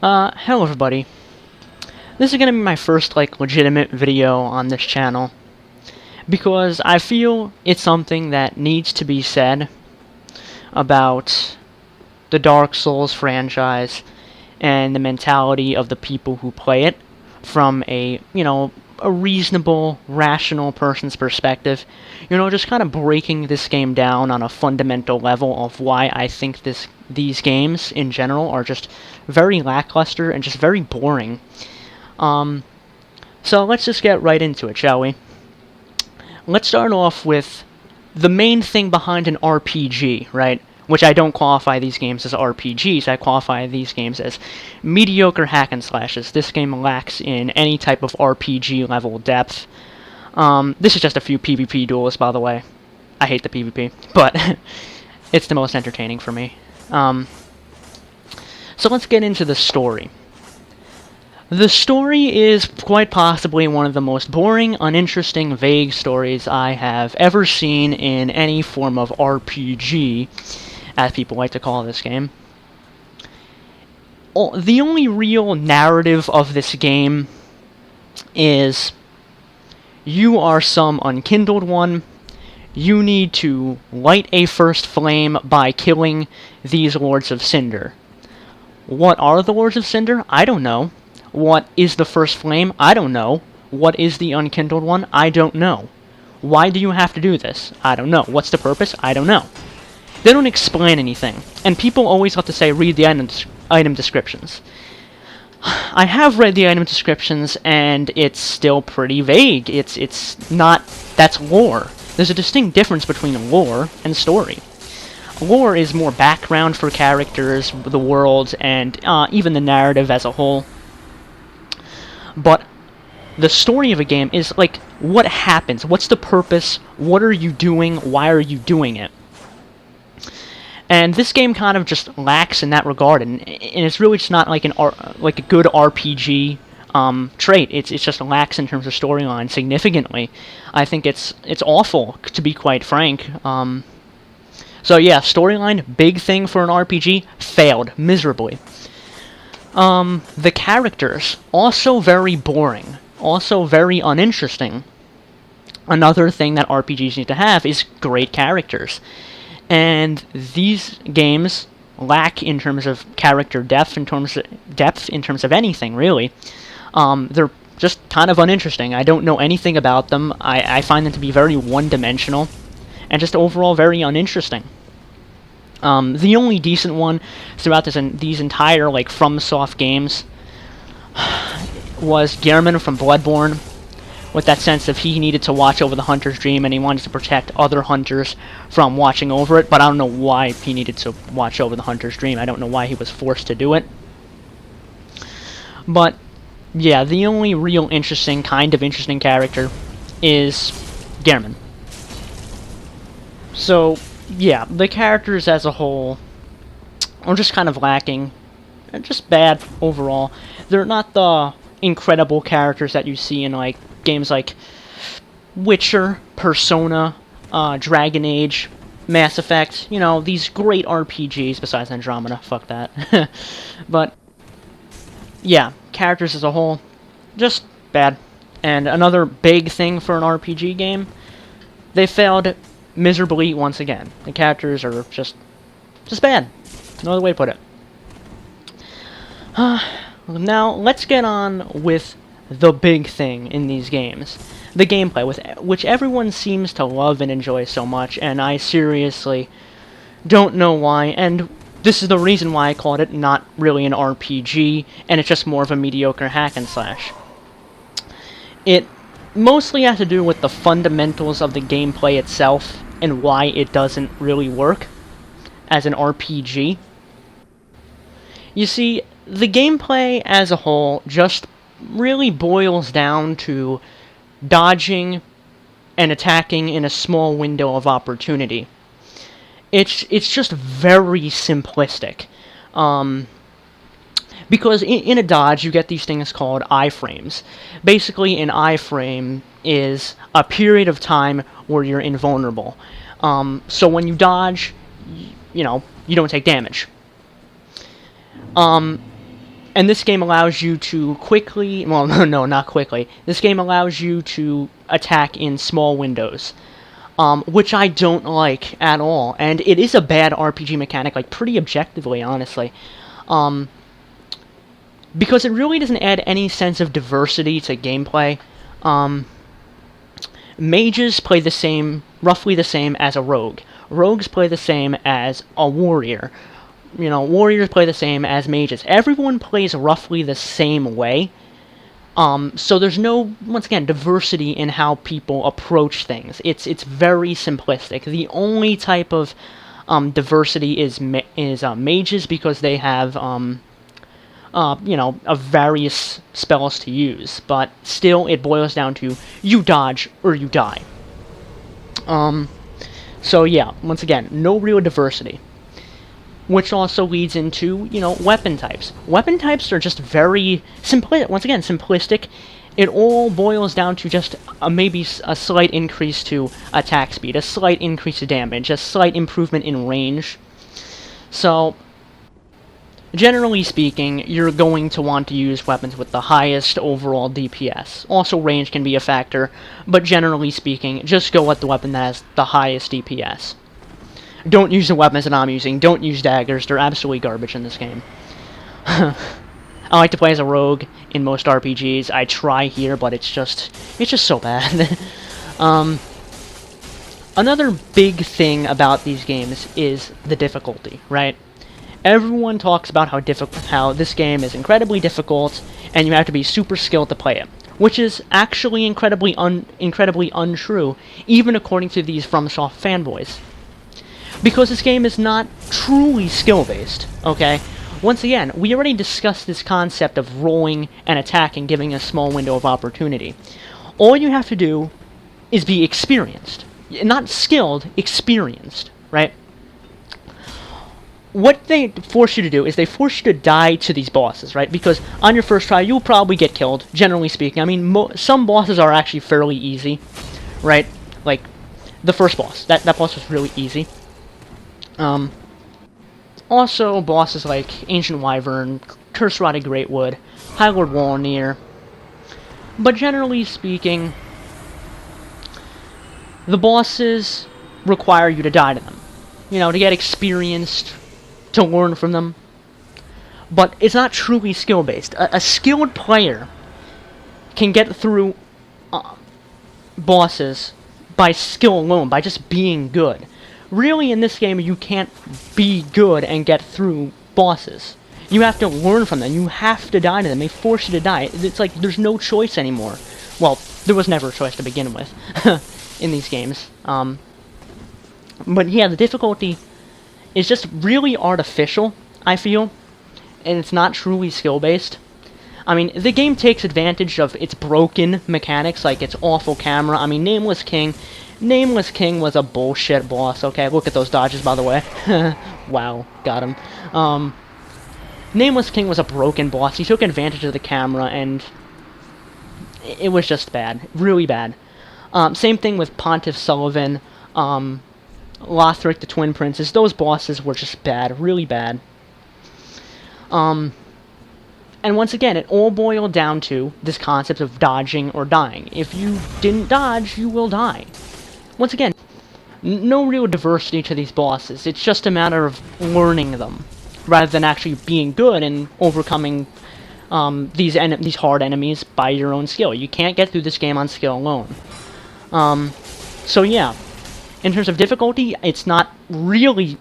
Hello everybody. This is gonna be my first, legitimate video on this channel, because I feel it's something that needs to be said about the Dark Souls franchise and the mentality of the people who play it from a reasonable, rational person's perspective. Just kind of breaking this game down on a fundamental level of why I think these games in general are just very lackluster and just very boring. So let's just get right into it, shall we? Let's start off with the main thing behind an RPG, right? Which I don't qualify these games as RPGs, I qualify these games as mediocre hack and slashes. This game lacks in any type of RPG level depth. This is just a few PvP duels, by the way. I hate the PvP, but it's the most entertaining for me. So let's get into the story. The story is quite possibly one of the most boring, uninteresting, vague stories I have ever seen in any form of RPG, as people like to call this game. The only real narrative of this game is you are some unkindled one. You need to light a first flame by killing these Lords of Cinder. What are the Lords of Cinder? I don't know. What is the first flame? I don't know. What is the unkindled one? I don't know. Why do you have to do this? I don't know. What's the purpose? I don't know. They don't explain anything. And people always have to say, read the item descriptions. I have read the item descriptions, and it's still pretty vague. It's not... That's lore. There's a distinct difference between lore and story. Lore is more background for characters, the world, and even the narrative as a whole. But the story of a game is, what happens? What's the purpose? What are you doing? Why are you doing it? And this game kind of just lacks in that regard, and it's really just not like a good RPG trait. It's just lacks in terms of storyline significantly. I think it's awful, to be quite frank. So yeah, storyline, big thing for an RPG, failed miserably. The characters, also very boring, also very uninteresting. Another thing that RPGs need to have is great characters. And these games lack in terms of character depth, in terms of anything, really. They're just kind of uninteresting. I don't know anything about them. I find them to be very one-dimensional, and just overall very uninteresting. The only decent one throughout these entire, FromSoft games was Gehrman from Bloodborne, with that sense of he needed to watch over the Hunter's Dream, and he wanted to protect other hunters from watching over it, but I don't know why he needed to watch over the Hunter's Dream. I don't know why he was forced to do it. But, yeah, the only real interesting character is Gehrman. So, yeah, the characters as a whole are just kind of lacking. They're just bad overall. They're not the incredible characters that you see in, games like Witcher, Persona, Dragon Age, Mass Effect. These great RPGs, besides Andromeda. Fuck that. But, yeah, characters as a whole, just bad. And another big thing for an RPG game, they failed miserably once again. The characters are just bad. No other way to put it. Now, let's get on with the big thing in these games. The gameplay, which everyone seems to love and enjoy so much, and I seriously don't know why, and this is the reason why I called it not really an RPG, and it's just more of a mediocre hack and slash. It mostly has to do with the fundamentals of the gameplay itself, and why it doesn't really work as an RPG. You see, the gameplay as a whole just really boils down to dodging and attacking in a small window of opportunity. It's just very simplistic. Because in a dodge, you get these things called iframes. Basically, an iframe is a period of time where you're invulnerable. So when you dodge, you don't take damage. And this game allows you to quickly, well, no, not quickly. This game allows you to attack in small windows, which I don't like at all. And it is a bad RPG mechanic, like, pretty objectively, honestly. Because it really doesn't add any sense of diversity to gameplay. Mages play the same, roughly the same as a rogue. Rogues play the same as a warrior. You know, warriors play the same as mages. Everyone plays roughly the same way. So there's no, once again, diversity in how people approach things. It's very simplistic. The only type of diversity is mages, because they have you know, various spells to use. But still, it boils down to you dodge or you die. So yeah, once again, no real diversity. Which also leads into, you know, weapon types. Weapon types are just very simplistic. It all boils down to just maybe a slight increase to attack speed, a slight increase to damage, a slight improvement in range. So, generally speaking, you're going to want to use weapons with the highest overall DPS. Also, range can be a factor, but generally speaking, just go with the weapon that has the highest DPS. Don't use the weapons that I'm using. Don't use daggers. They're absolutely garbage in this game. I like to play as a rogue in most RPGs. I try here, but it's just so bad. Another big thing about these games is the difficulty, right? Everyone talks about how this game is incredibly difficult, and you have to be super skilled to play it, which is actually incredibly untrue, even according to these FromSoft fanboys. Because this game is not truly skill-based, okay? Once again, we already discussed this concept of rolling and attacking, giving a small window of opportunity. All you have to do is be experienced. Not skilled, experienced, right? What they force you to do is they force you to die to these bosses, right? Because on your first try, you'll probably get killed, generally speaking. I mean, some bosses are actually fairly easy, right? Like, the first boss. That boss was really easy. Also, bosses like Ancient Wyvern, Curse-Rotted Greatwood, High Lord Walnir. But generally speaking, the bosses require you to die to them. You know, to get experienced, to learn from them. But it's not truly skill-based. A skilled player can get through bosses by skill alone, by just being good. Really, in this game, you can't be good and get through bosses. You have to learn from them. You have to die to them. They force you to die. It's like there's no choice anymore. Well, there was never a choice to begin with in these games. But yeah, the difficulty is just really artificial, I feel. And it's not truly skill-based. I mean, the game takes advantage of its broken mechanics, like its awful camera. I mean, Nameless King was a bullshit boss, okay? Look at those dodges, by the way. Wow, got him. Nameless King was a broken boss. He took advantage of the camera, and it was just bad. Really bad. Same thing with Pontiff Sullivan, Lothric the Twin Princes. Those bosses were just bad. Really bad. And once again, it all boiled down to this concept of dodging or dying. If you didn't dodge, you will die. Once again, no real diversity to these bosses. It's just a matter of learning them, rather than actually being good and overcoming these hard enemies by your own skill. You can't get through this game on skill alone. So yeah, in terms of difficulty, it's not really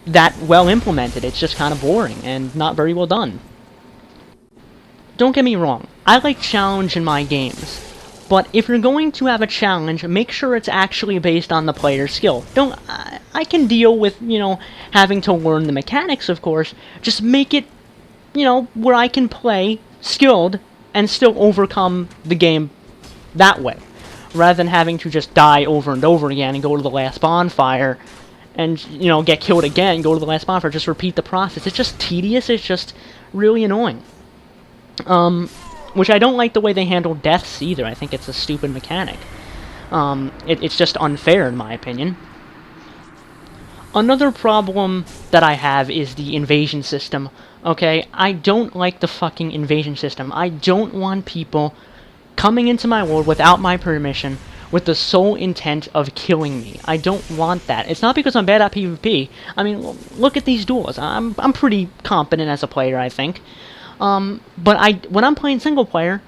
that well implemented. It's just kind of boring and not very well done. Don't get me wrong, I like challenge in my games. But if you're going to have a challenge, make sure it's actually based on the player's skill. I can deal with, you know, having to learn the mechanics, of course. Just make it, you know, where I can play skilled and still overcome the game that way. Rather than having to just die over and over again and go to the last bonfire and, you know, get killed again, go to the last bonfire, just repeat the process. It's just tedious, it's just really annoying. Which I don't like the way they handle deaths either. I think it's a stupid mechanic. It's just unfair in my opinion. Another problem that I have is the invasion system. Okay? I don't like the fucking invasion system. I don't want people coming into my world without my permission with the sole intent of killing me. I don't want that. It's not because I'm bad at PvP. I mean, look at these duels. I'm pretty competent as a player, I think. But when I'm playing single player,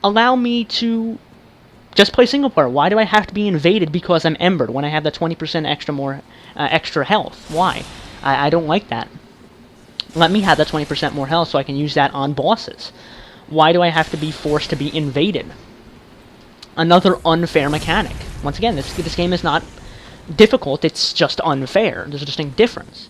allow me to just play single player. Why do I have to be invaded because I'm embered when I have the 20% extra health? Why? I don't like that. Let me have that 20% more health so I can use that on bosses. Why do I have to be forced to be invaded? Another unfair mechanic. Once again, this game is not difficult, it's just unfair. There's a distinct difference.